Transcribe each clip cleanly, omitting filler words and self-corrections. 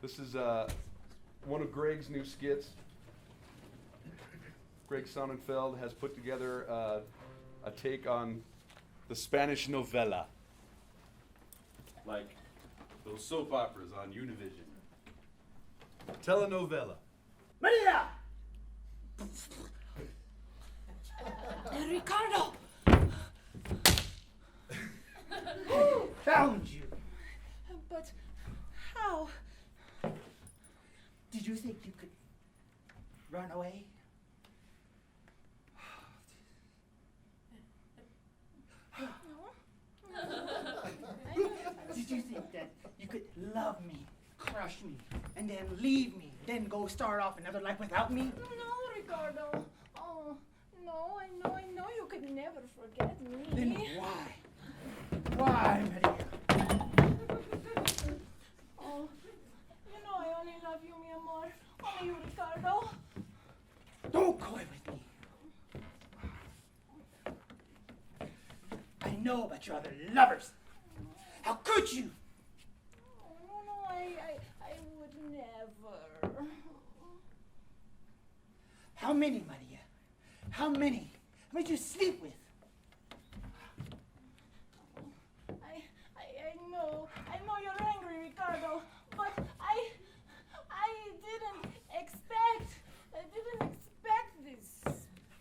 This is one of Greg's new skits. Greg Sonnenfeld has put together a take on the Spanish novella, like those soap operas on Univision. Telenovela. Maria! Ricardo! Found you. But how? Did you think you could run away? Did you think that you could love me, crush me, and then leave me, then go start off another life without me? No, Ricardo. Oh, no, I know you could never forget me. Then why? Why, Maria? Oh, you know I only love you, mi amor. Only you, Ricardo. Don't coy with me. I know about your other lovers. How could you? Oh, no, I would never. How many, Maria? How many? How many did you sleep with? I know you're angry, Ricardo, but I didn't expect this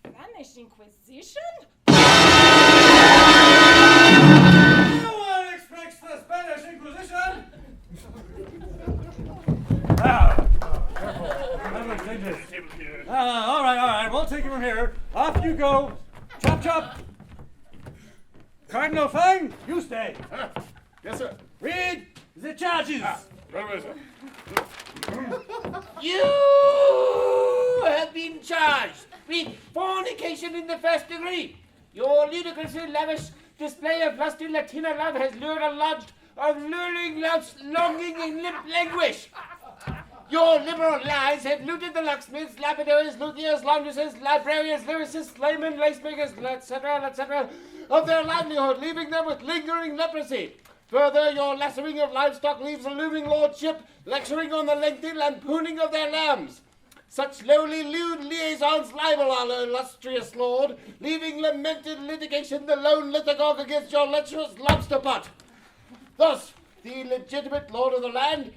Spanish Inquisition. No one expects the Spanish Inquisition! All right, we'll take it from here. Off you go. Chop, chop. Cardinal Fang, you stay. Yes, sir. Read the charges. Right away, sir. You have been charged with fornication in the first degree. Your ludicrously lavish display of lusty Latina love has lured a lodged of luring love's longing in lip languish. Your liberal lies have looted the locksmiths, lapidars, luthiers, laundresses, librarians, lyricists, laymen, lacemakers, etc., of their livelihood, leaving them with lingering leprosy. Further, your lacering of livestock leaves a looming lordship, lecturing on the lengthy lampooning of their lambs. Such lowly lewd liaisons libel our illustrious lord, leaving lamented litigation the lone lithogogue against your lecherous lobster pot. Thus, the legitimate lord of the land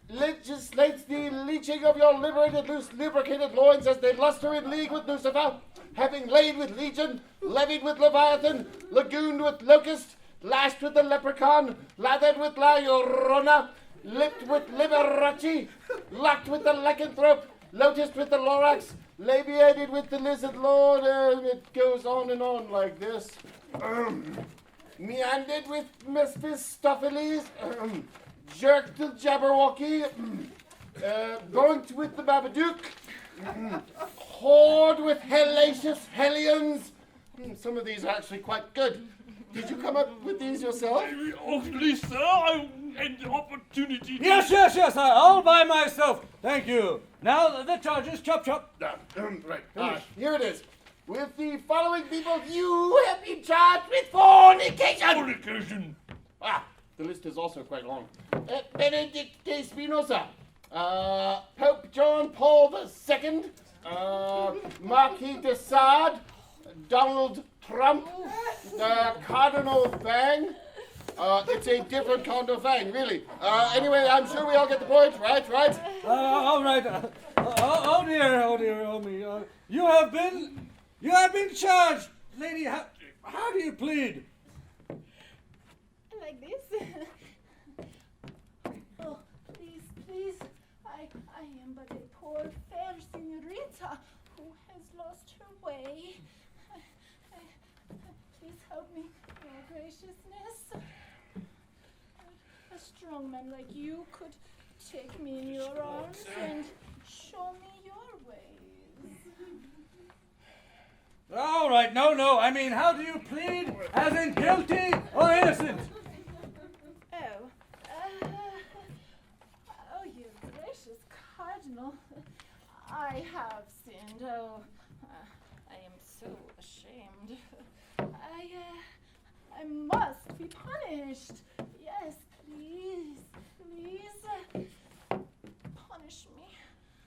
legislates the leeching of your liberated, loose, lubricated loins as they luster in league with Lucifer, having laid with Legion, levied with Leviathan, lagooned with Locust, lashed with the Leprechaun, lathered with La Llorona, lipped with Liberace, locked with the Lycanthrope, lotused with the Lorax, labiated with the Lizard Lord, it goes on and on like this. Meandered with Mephistopheles, jerked the Jabberwocky, goinked with the Babadook, whored with hellacious hellions. Some of these are actually quite good. Did you come up with these yourself? Awfully, sir, I had the opportunity to... Yes, all by myself. Thank you. Now, the charges, chop, chop. Right, here it is. With the following people, you have been charged with fornication. Fornication. The list is also quite long. Benedict de Spinoza, Pope John Paul II, Marquis de Sade, Donald Trump, Cardinal Fang. It's a different kind of Fang, really. Anyway, I'm sure we all get the point, right? All right. Oh me. You have been charged, lady. How do you plead? Like this? Oh, please. I am but a poor fair senorita who has lost her way. Please help me, your graciousness. A strong man like you could take me in your arms and show me your ways. All right, no. I mean, how do you plead? As in guilty or innocent? Oh, you gracious Cardinal. I have sinned. Oh, I am so ashamed. I must be punished. Yes, please.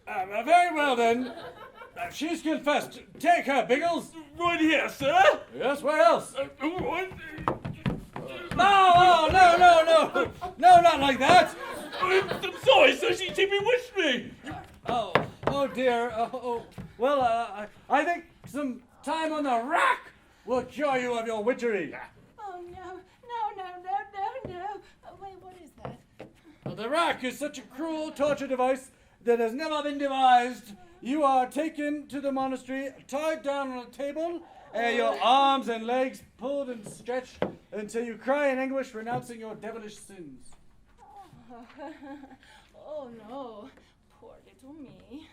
Very well then. She's confessed. Take her, Biggles. Right here, sir. Yes, where else? What? No, not like that. I'm sorry, sir. She bewitched me. Oh dear. Well, I think some time on the rack will cure you of your witchery. Oh, no. Wait, what is that? The rack is such a cruel torture device that has never been devised. You are taken to the monastery, tied down on a table, your arms and legs pulled and stretched until you cry in anguish, renouncing your devilish sins. Oh, no. Poor little me.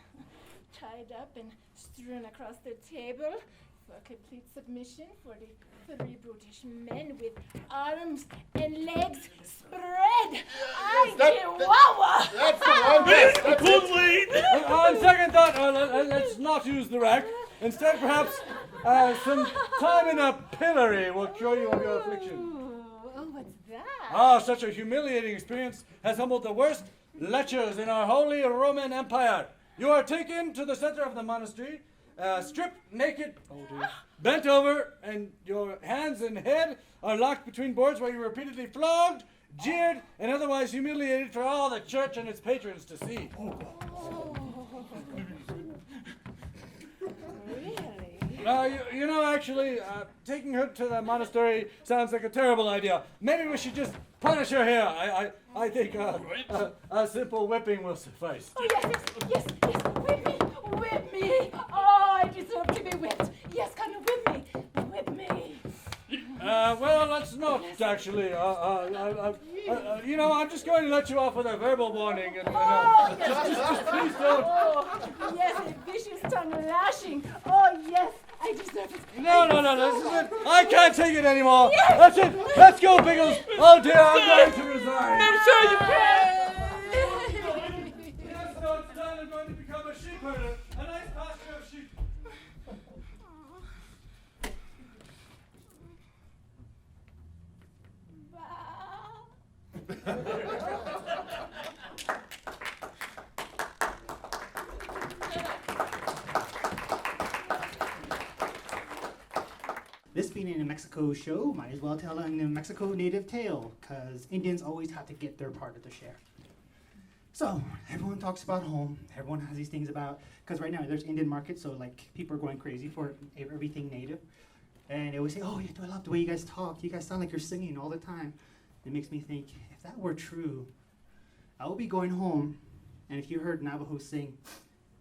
Tied up and strewn across the table for complete submission for the 3 brutish men with arms and legs spread. Chihuahua! That's the one. Pull lead. On second thought, let's not use the rack. Instead, perhaps some time in a pillory will cure you of your affliction. Oh, what's that? Ah, such a humiliating experience has humbled the worst lechers in our holy Roman Empire. You are taken to the center of the monastery, stripped naked, bent over, and your hands and head are locked between boards where you're repeatedly flogged, jeered, and otherwise humiliated for all the church and its patrons to see. Really? You know, actually, taking her to the monastery sounds like a terrible idea. Maybe we should just punish her here. I think a simple whipping will suffice. Oh, yes. Whip me. Oh, I deserve to be whipped. Yes, come and whip me. Well, let's not actually. You know, I'm just going to let you off with a verbal warning. And, just please don't. Oh, yes, a vicious tongue lashing. Oh, yes, I deserve it. No, this is it. I can't take it anymore. Yes. That's it. Let's go, Biggles. Oh dear, I'm going to resign. I'm sure you can. Yes, no, it's done. I'm going to become a sheep herder. A nice pasture of sheep. This being a New Mexico show, might as well tell a New Mexico native tale, because Indians always have to get their part of the share. So, everyone talks about home, everyone has these things about, because right now there's Indian markets, so like people are going crazy for everything native. And they always say, oh, yeah, I love the way you guys talk. You guys sound like you're singing all the time. It makes me think, if that were true, I will be going home, and if you heard Navajo sing,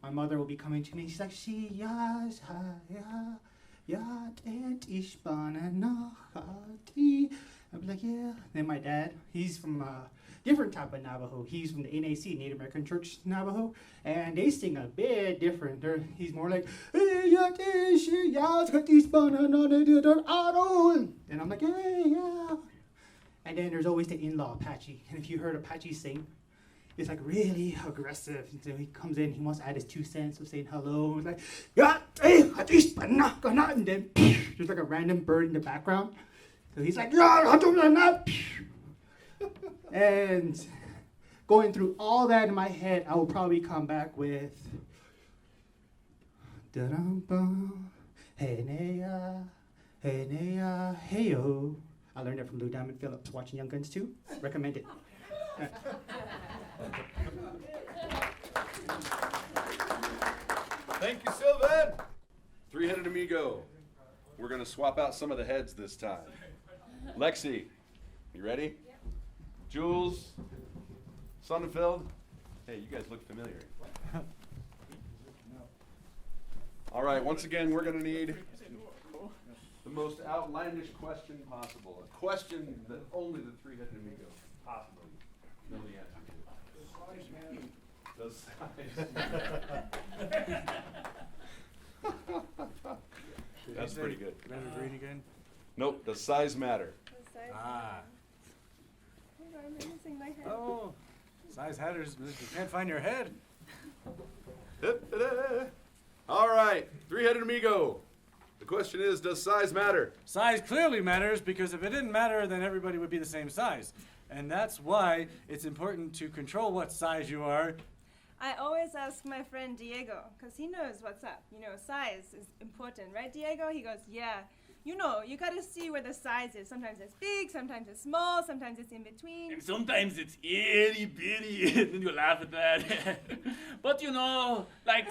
my mother will be coming to me. She's like, she yas ha ya yat et ishbana nachati. I'll be like, yeah. Then my dad, he's from a different type of Navajo. He's from the NAC, Native American Church Navajo, and they sing a bit different. He's more like, and I'm like, hey, yeah. And then there's always the in-law, Apache. And if you heard Apache sing, it's like really aggressive. And so he comes in, he wants to add his 2 cents of saying hello. He's like, and then there's like a random bird in the background. So he's like, and going through all that in my head, I will probably come back with hey-yo. I learned that from Lou Diamond Phillips watching Young Guns 2. Recommend it. Thank you, Sylvan. 3-headed amigo. We're going to swap out some of the heads this time. Lexi, you ready? Yeah. Jules, Sonnenfeld. Hey, you guys look familiar. All right, once again, we're going to need the most outlandish question possible. A question that only the 3-headed amigo possibly know the answer to. The size. That's pretty good. Read again? Nope, does size matter? Oh, size matters. You can't find your head. All right, 3-headed amigo. The question is, does size matter? Size clearly matters, because if it didn't matter, then everybody would be the same size. And that's why it's important to control what size you are. I always ask my friend Diego, because he knows what's up. You know, size is important, right, Diego? He goes, yeah. You know, you gotta see where the size is. Sometimes it's big, sometimes it's small, sometimes it's in between. And sometimes it's itty bitty, and then you laugh at that. But you know, like,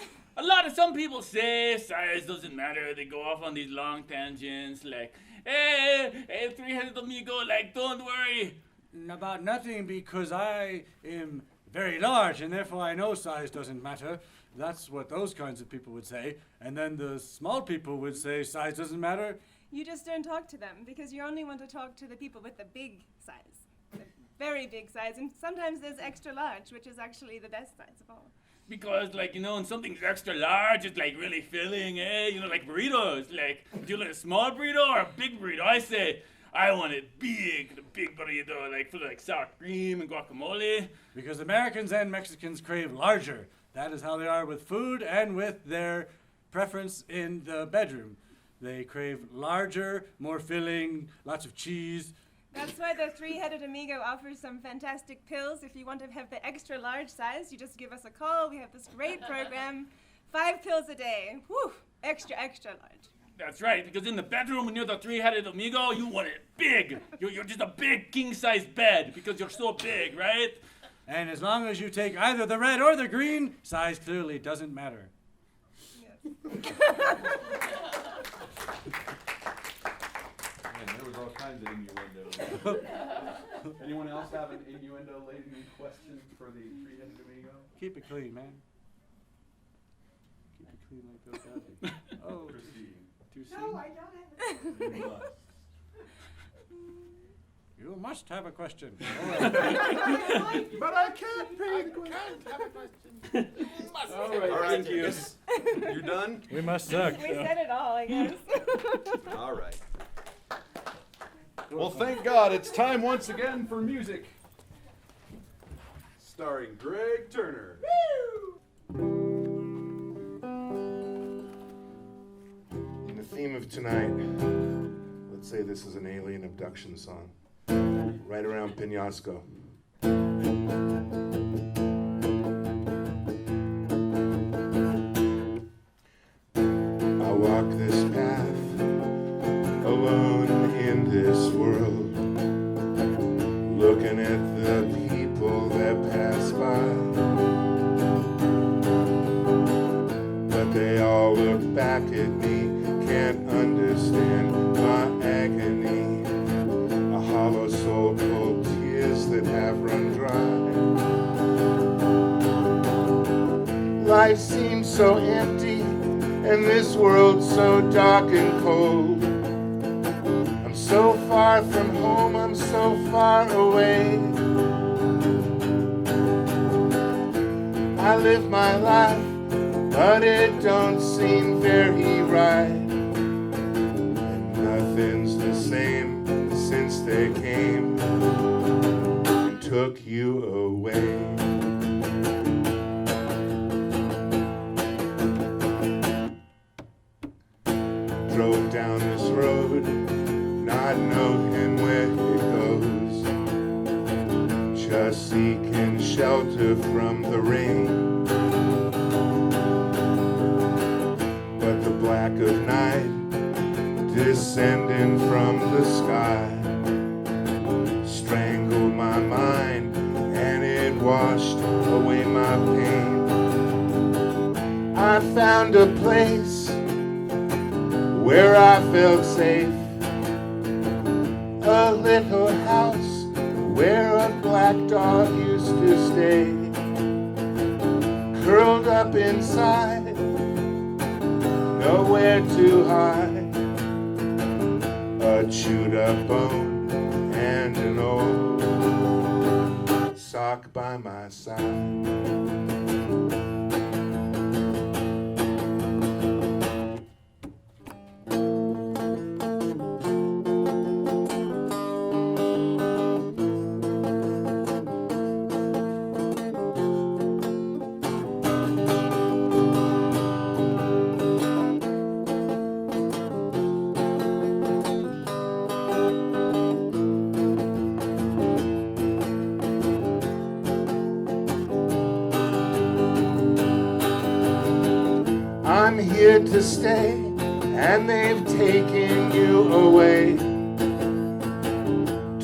some people say size doesn't matter. They go off on these long tangents, like, hey, three-headed amigo, like, don't worry. About nothing, because I am very large, and therefore I know size doesn't matter. That's what those kinds of people would say. And then the small people would say size doesn't matter. You just don't talk to them, because you only want to talk to the people with the big size. The very big size, and sometimes there's extra large, which is actually the best size of all. Because, like, you know, when something's extra large, it's, like, really filling, eh? You know, like burritos. Like, do you like a small burrito or a big burrito? I say, I want it big, the big burrito, like, full of, like, sour cream and guacamole. Because Americans and Mexicans crave larger. That is how they are with food and with their preference in the bedroom. They crave larger, more filling, lots of cheese. That's why the three-headed amigo offers some fantastic pills. If you want to have the extra large size, you just give us a call. We have this great program, 5 pills a day. Whew, extra, extra large. That's right, because in the bedroom when you're the three-headed amigo, you want it big. You're just a big king-size bed because you're so big, right? And as long as you take either the red or the green, size clearly doesn't matter. Yes. Man, there was all kinds of innuendo. Anyone else have an innuendo-laden question for the three-headed amigo? Keep it clean, man. Keep it clean like those guys. Oh, Christine. too soon? No, I don't have You must. You must have a question. But I can't pay the question. All right, All right, thank you. yes. You done? We must suck. We said it all, I guess. All right. Well, thank God it's time once again for music. Starring Greg Turner. In the theme of tonight, let's say this is an alien abduction song. Right around Penasco. I walk this path alone in this world, looking at the people that pass by. But they all look back at me, can't understand my agony. A hollow soul full of tears that have run dry. Life seems so empty, and this world so dark and cold. I'm so far from home, I'm so far away. I live my life, but it don't seem very right. And nothing's the same since they came and took you away. Drove down this road, not knowing where it goes, just seeking shelter from the rain. But the black of night descending from the sky strangled my mind, and it washed away my pain. I found a place where I felt safe, a little house where a black dog used to stay, curled up inside, nowhere to hide, a chewed up bone and an old sock by my side. here to stay, and they've taken you away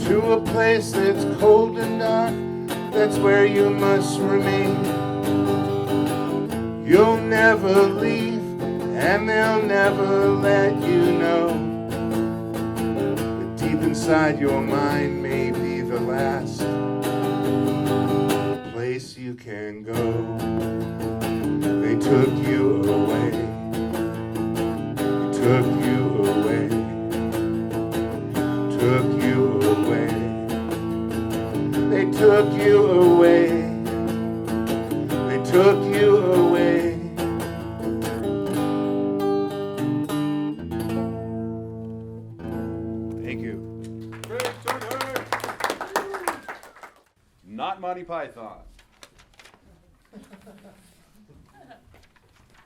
to a place that's cold and dark. That's where you must remain. You'll never leave, and they'll never let you know. But deep inside your mind may be the last place you can go. They took you away. They took you away. Took you away. They took you away. They took you away. Thank you. Great Turner. Not Monty Python.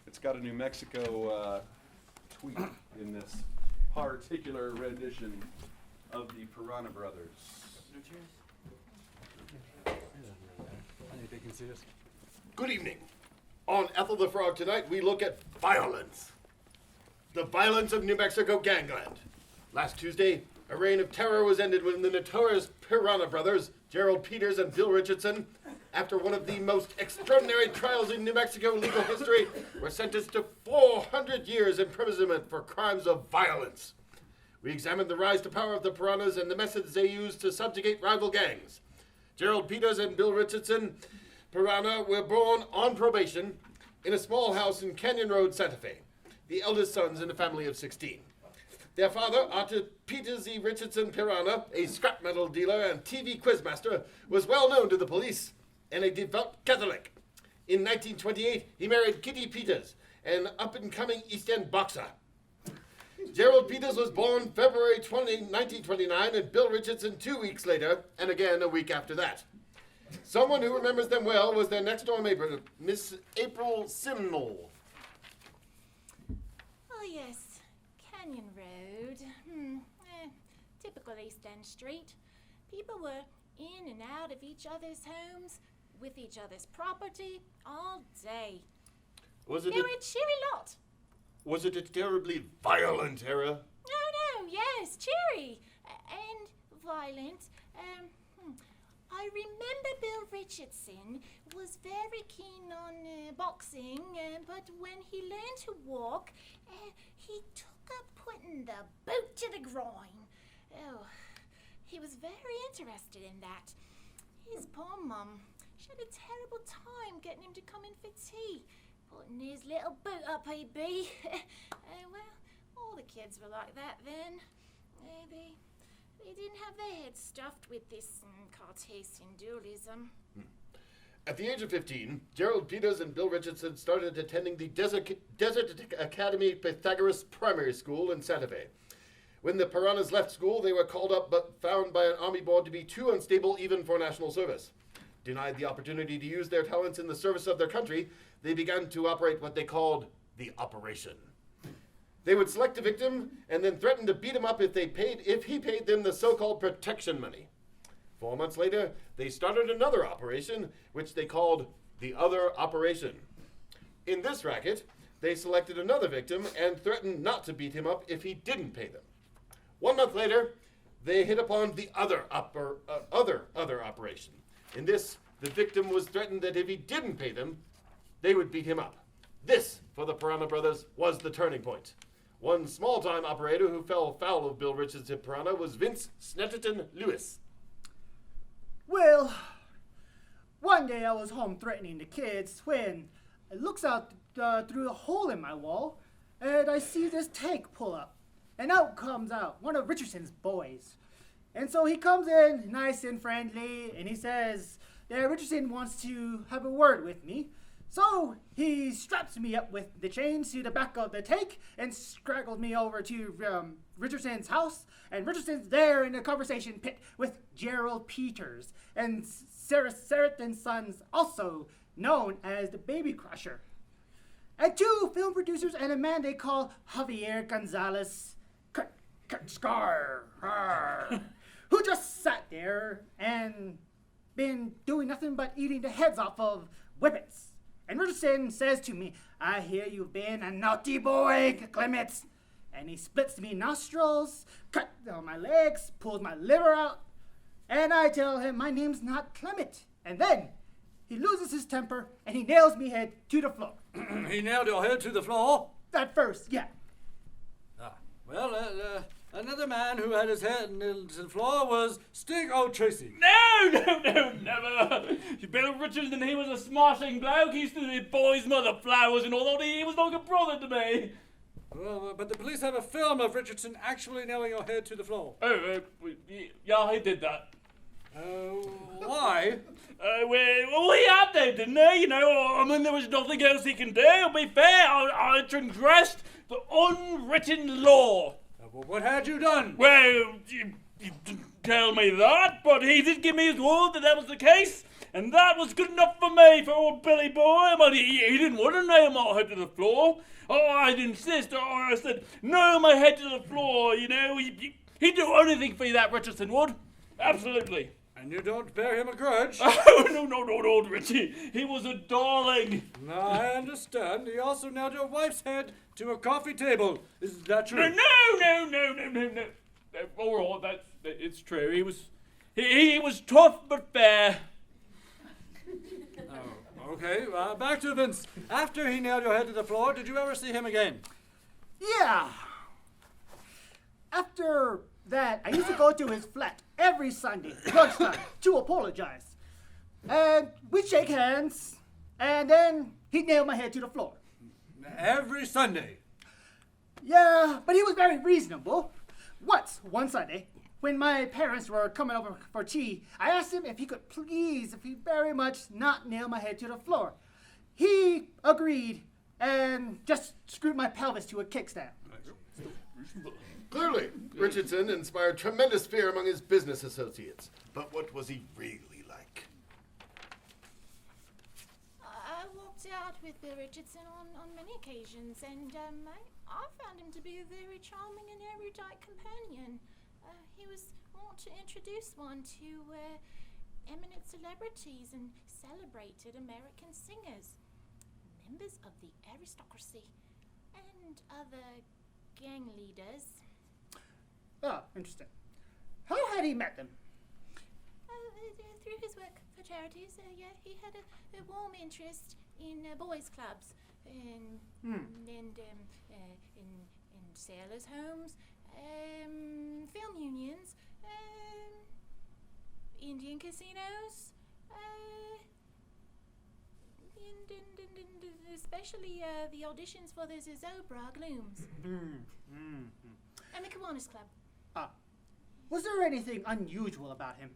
It's got a New Mexico tweet in this particular rendition of the Piranha Brothers. They can see us. Good evening. On Ethel the Frog tonight, we look at violence. The violence of New Mexico gangland. Last Tuesday, a reign of terror was ended when the notorious Piranha Brothers, Gerald Peters and Bill Richardson, after one of the most extraordinary trials in New Mexico legal history, were sentenced to 400 years imprisonment for crimes of violence. We examined the rise to power of the Piranhas and the methods they used to subjugate rival gangs. Gerald Peters and Bill Richardson Piranha were born on probation in a small house in Canyon Road, Santa Fe, the eldest sons in a family of 16. Their father, Arthur Peters E. Richardson Piranha, a scrap metal dealer and TV quizmaster, was well known to the police and a devout Catholic. In 1928, he married Kitty Peters, an up-and-coming East End boxer. Gerald Peters was born February 20, 1929, and Bill Richardson 2 weeks later, and again a week after that. Someone who remembers them well was their next-door neighbor, Miss April Simnel. Oh, yes. Canyon Road. Typical East End street. People were in and out of each other's homes, with each other's property, all day. They were a cheery lot. Was it a terribly violent era? No, yes, cheery and violent. I remember Bill Richardson was very keen on boxing, but when he learned to walk, he took up putting the boot to the groin. Oh, he was very interested in that. His poor mum, she had a terrible time getting him to come in for tea. Putting his little boot up he'd be. Well, all the kids were like that then. They didn't have their heads stuffed with this Cartesian dualism. At the age of 15, Gerald Peters and Bill Richardson started attending the Desert Academy Pythagoras Primary School in Santa Fe. When the Piranhas left school, they were called up but found by an Army board to be too unstable even for national service. Denied the opportunity to use their talents in the service of their country, they began to operate what they called the Operation. They would select a victim and then threaten to beat him up if he paid them the so-called protection money. 4 months later, they started another operation, which they called the Other Operation. In this racket, they selected another victim and threatened not to beat him up if he didn't pay them. 1 month later, they hit upon the other operation. In this, the victim was threatened that if he didn't pay them, they would beat him up. This, for the Piranha Brothers, was the turning point. One small-time operator who fell foul of Bill Richardson Piranha was Vince Snetterton Lewis. Well, one day I was home threatening the kids when I looks out through a hole in my wall and I see this tank pull up. And out comes one of Richardson's boys. And so he comes in nice and friendly and he says that Richardson wants to have a word with me. So he straps me up with the chains to the back of the tank and straggles me over to Richardson's house. And Richardson's there in a conversation pit with Gerald Peters and Sarah and Sons, also known as the Baby Crusher. And 2 film producers and a man they call Javier Gonzalez Scar, who just sat there and been doing nothing but eating the heads off of whippets And Richardson says to me, I hear you've been a naughty boy, Clement. And he splits me nostrils, cuts down my legs, pulls my liver out. And I tell him my name's not Clement. And then he loses his temper and he nails me head to the floor. He nailed your head to the floor? At first, yeah. Well, another man who had his head nailed to the floor was Stig O'Tracy. No, never. Bill Richardson, he was a smashing bloke. He used to give boys' mother flowers and all that. He was like a brother to me. Well, but the police have a film of Richardson actually nailing your head to the floor. Oh, yeah, he did that. Why? Well, he had to, didn't he? You know, I mean, there was nothing else he can do. To be fair, I transgressed the unwritten law. Well, what had you done? Well, you didn't tell me that, but he did give me his word that was the case, and that was good enough for me, for old Billy Boy. But he didn't want to nail my head to the floor. Oh, I'd insist. Oh, I said, nail my head to the floor, you know. He'd do anything for you, that Richardson would. Absolutely. And you don't bear him a grudge? Oh, no, Richie. He was a darling. No, I understand. He also nailed your wife's head to a coffee table. Is that true? No. All right, it's true. He was tough but fair. Oh, okay. Back to Vince. After he nailed your head to the floor, did you ever see him again? Yeah. After that, I used to go to his flat every Sunday, lunchtime, to apologize. And we'd shake hands, and then he'd nail my head to the floor. Every Sunday? Yeah, but he was very reasonable. One Sunday, when my parents were coming over for tea, I asked him if he could please, if he very much not nail my head to the floor. He agreed and just screwed my pelvis to a kickstand. Clearly, Richardson inspired tremendous fear among his business associates. But what was he really like? I walked out with Bill Richardson on many occasions, and I found him to be a very charming and erudite companion. He was wont to introduce one to eminent celebrities and celebrated American singers, members of the aristocracy, and other gang leaders. Oh, interesting. How had he met them? Through his work for charities, yeah, he had a warm interest in boys' clubs and in sailors' homes, film unions, Indian casinos, and especially the auditions for the Zobra Glooms and the Kiwanis Club. Was there anything unusual about him?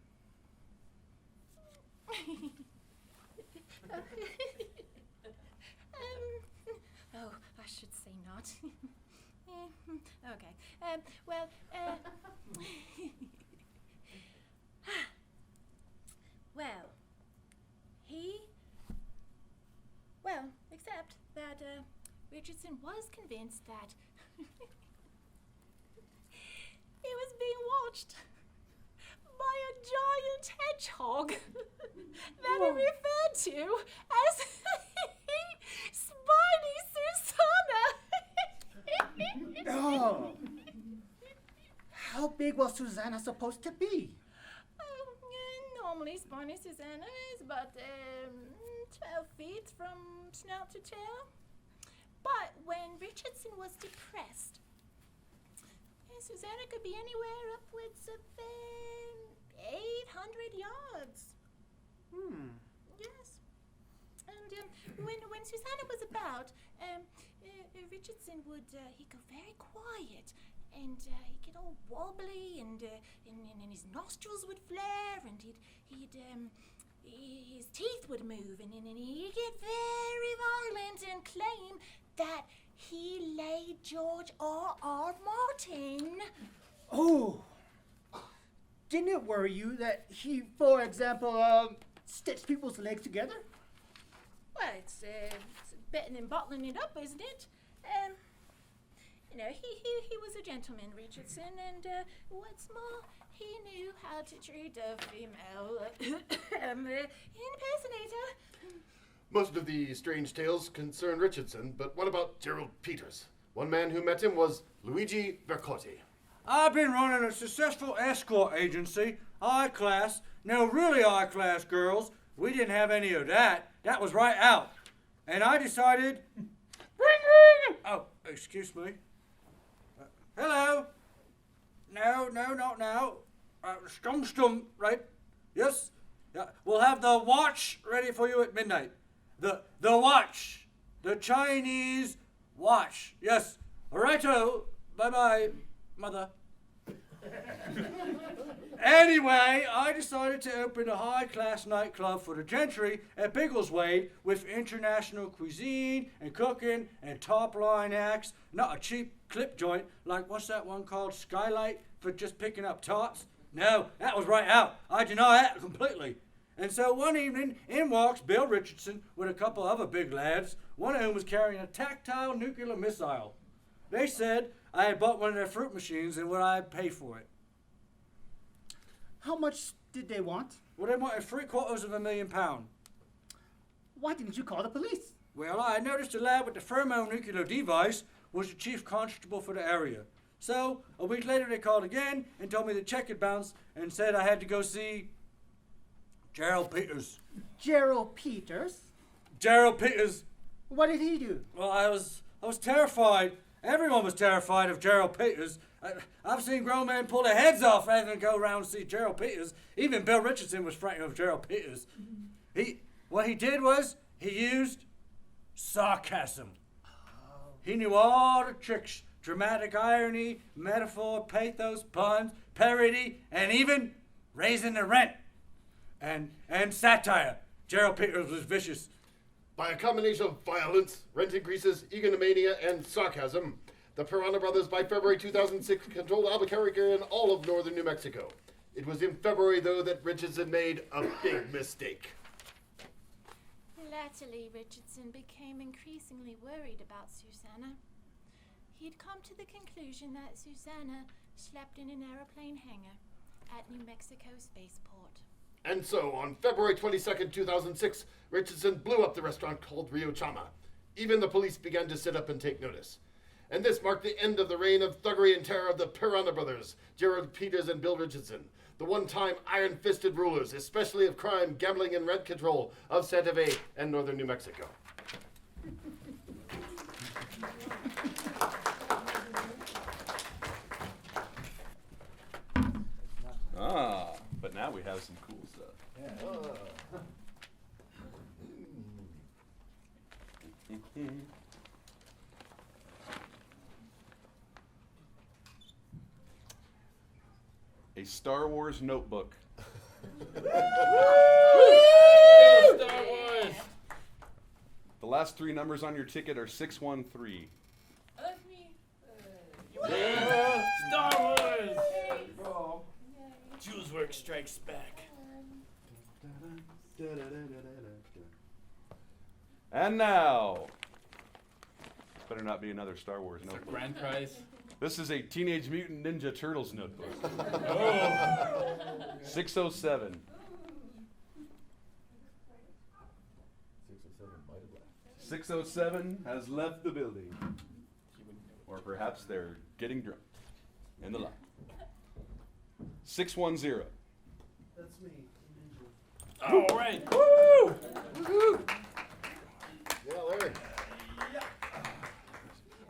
Oh, I should say not. Okay. Except that Richardson was convinced that he was being watched by a giant hedgehog that he referred to as Spiny Susanna. Oh. How big was Susanna supposed to be? Normally, Spiny Susanna is about 12 feet from snout to tail. But when Richardson was depressed, Susanna could be anywhere upwards of 800 yards. Yes. And when Susanna was about, Richardson would he'd go very quiet, and he'd get all wobbly, and his nostrils would flare, and his teeth would move, and he'd get very violent and claim that he laid George R.R. Martin. Oh. Didn't it worry you that he, for example, stitched people's legs together? Well, it's better than bottling it up, isn't it? He was a gentleman, Richardson, and what's more, he knew how to treat a female impersonator. Most of the strange tales concern Richardson, but what about Gerald Peters? One man who met him was Luigi Vercotti. I've been running a successful escort agency, high class. No, really high class girls. We didn't have any of that. That was right out. And I decided... Ring! Oh, excuse me. Hello? No, not now. Stump, right? Yes? Yeah. We'll have the watch ready for you at midnight. The watch. The Chinese watch. Yes. Righto. Bye-bye, mother. Anyway, I decided to open a high-class nightclub for the gentry at Biggleswade with international cuisine and cooking and top-line acts, not a cheap clip joint like what's that one called, Skylight, for just picking up tots. No, that was right out. I deny that completely. And so one evening, in walks Bill Richardson with a couple other big lads, one of whom was carrying a tactile nuclear missile. They said I had bought one of their fruit machines and would I pay for it. How much did they want? Well, they wanted £750,000. Why didn't you call the police? Well, I noticed a lad with the thermonuclear device was the chief constable for the area. So, a week later they called again and told me the check had bounced and said I had to go see Gerald Peters. Gerald Peters? Gerald Peters. What did he do? Well, I was terrified. Everyone was terrified of Gerald Peters. I've seen grown men pull their heads off rather than go around and see Gerald Peters. Even Bill Richardson was frightened of Gerald Peters. What he did was he used sarcasm. He knew all the tricks: dramatic irony, metaphor, pathos, puns, parody, and even raising the rent. And satire. Gerald Peters was vicious. By a combination of violence, rent increases, egomania, and sarcasm, the Piranha Brothers by February 2006 controlled Albuquerque and all of northern New Mexico. It was in February, though, that Richardson made a big mistake. Latterly, Richardson became increasingly worried about Susanna. He'd come to the conclusion that Susanna slept in an aeroplane hangar at New Mexico Spaceport. And so, on February 22nd, 2006, Richardson blew up the restaurant called Rio Chama. Even the police began to sit up and take notice. And this marked the end of the reign of thuggery and terror of the Piranha Brothers, Gerald Peters and Bill Richardson, the one-time iron-fisted rulers, especially of crime, gambling, and rent control of Santa Fe and northern New Mexico. But now we have some cool stuff. A Star Wars notebook. Star Wars! The last three numbers on your ticket are 613. That's me. Yeah. Star Wars! Julesworks Strikes Back. And now, this better not be another Star Wars notebook. Grand prize. This is a Teenage Mutant Ninja Turtles notebook. Oh. 607. 607 has left the building. Or perhaps they're getting drunk in the lot. 610. That's me. All right. Woo! Woohoo! Yeah, Larry.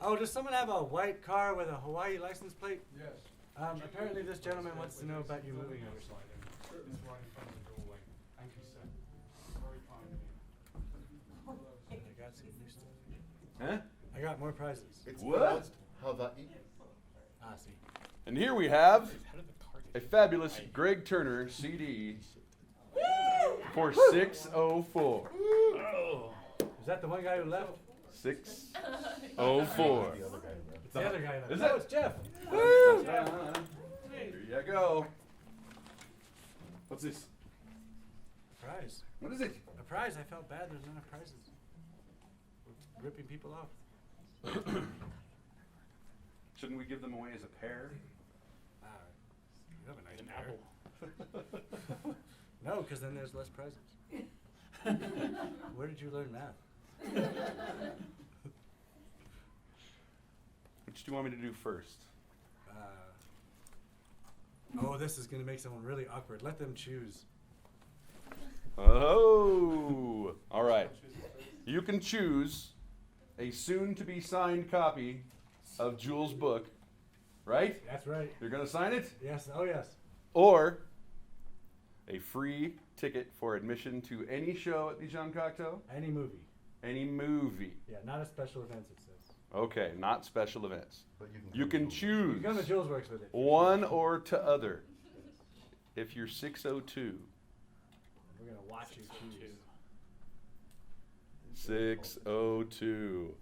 Oh, does someone have a white car with a Hawaii license plate? Yes. Apparently this gentleman wants to know about you moving over. I got some new stuff. Huh? I got more prizes. It's What? pronounced Hawaii. Ah, see. And here we have a fabulous Greg Turner CD for 604. Oh. Is that the one guy who left? 604. It's the other guy who left. Is No, it? it's Jeff. Woo! Here you go. What's this? A prize. What is it? A prize. I felt bad there's none of prizes. We're ripping people off. Shouldn't we give them away as a pair? You have a nice pair. No, because then there's less prizes. Where did you learn math? Which do you want me to do first? Oh, this is going to make someone really awkward. Let them choose. Oh, all right. You can choose a soon-to-be signed copy of Jules' book, right? That's right. You're going to sign it? Yes. Oh, yes. Or a free ticket for admission to any show at the Jean Cocteau? Any movie. Any movie. Yeah, not a special events, it says. Okay, not special events. But You can choose You can go to Julesworks with it. one or t'other. If you're 602. We're going to watch you choose. 602.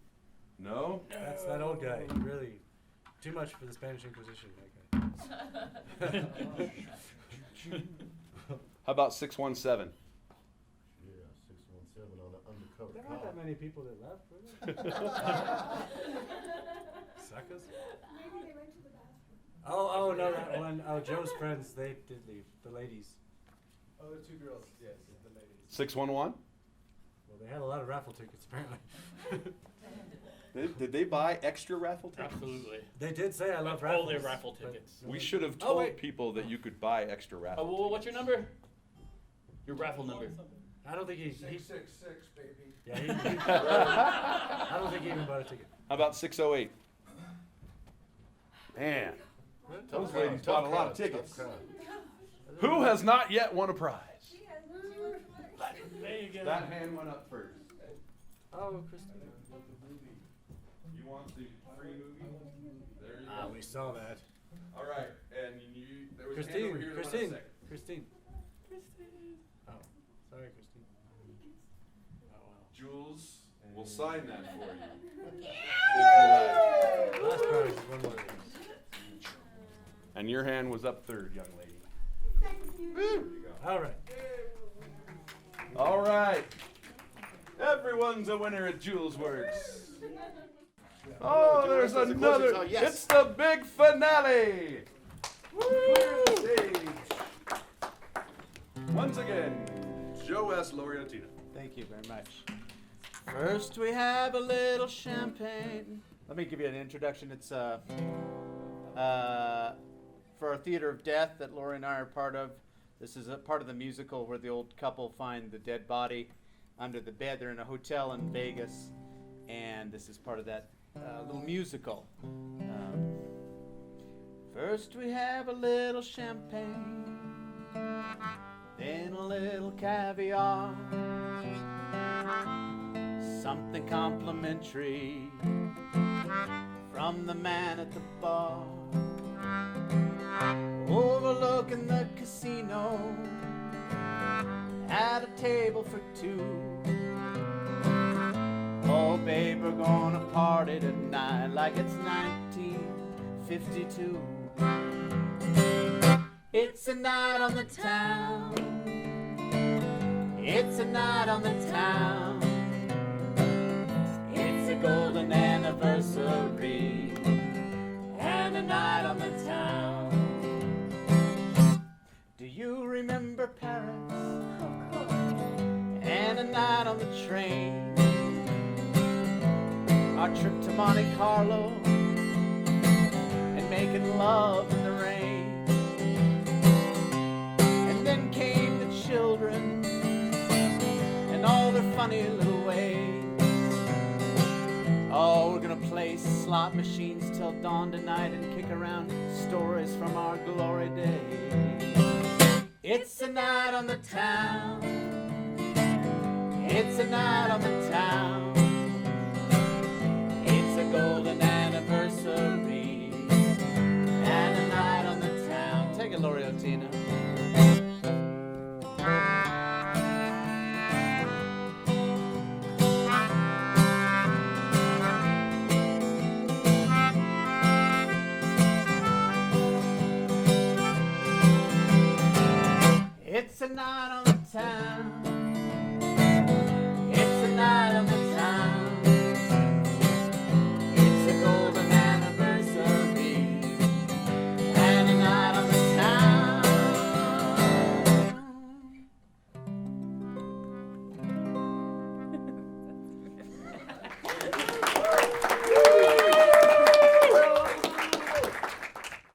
No? That's that old guy. Really, too much for the Spanish Inquisition, that guy. How about 617? Yeah, 617 on an undercover There aren't that many people that left, were there? Suckers? Oh, no, that one. Oh, Joe's friends, they did leave. The ladies. Oh, the two girls, yes, the ladies. 611? Well, they had a lot of raffle tickets, apparently. Did they buy extra raffle tickets? Absolutely. They did say I love All raffles. their raffle but tickets. no We one- should have Oh, told wait. people that you could buy extra raffle Well, what's your number? Your raffle number. I don't think he. 666, baby. Yeah, he I don't think he even bought a ticket. How about 608? Man, those ladies bought a lot of tickets. Who has not yet won a prize? There you go. That hand went up first. Oh, Christine. You want the free movie? There you Ah, go. we saw that. All right, and there was a hand Christine, over here that went up Christine, second. Christine. Oh, sorry, Christine. Oh, wow. Jules will sign that for you. Last prize is one more. And your hand was up third, young lady. All right. All right. Everyone's a winner at Julesworks. Oh, there's Julesworks is a another. closing song, yes. It's the big finale. Woo! Stage. Once again, Joe S. Laureatina. Thank you very much. First, we have a little champagne. Let me give you an introduction. It's for our Theater of Death that Lori and I are part of. This is a part of the musical where the old couple find the dead body under the bed. They're in a hotel in Vegas, and this is part of that little musical. First, we have a little champagne, then a little caviar. Something complimentary from the man at the bar, overlooking the casino at a table for two. Oh babe, we're gonna party tonight like it's 1952. It's a night on the town, it's a night on the town, it's a golden anniversary and a night on the town. Do you remember Paris and a night on the train, our trip to Monte Carlo and making love in the rain? And then came the children and all their funny little ways. Oh, we're gonna play slot machines till dawn tonight and kick around stories from our glory days. It's a night on the town, it's a night on the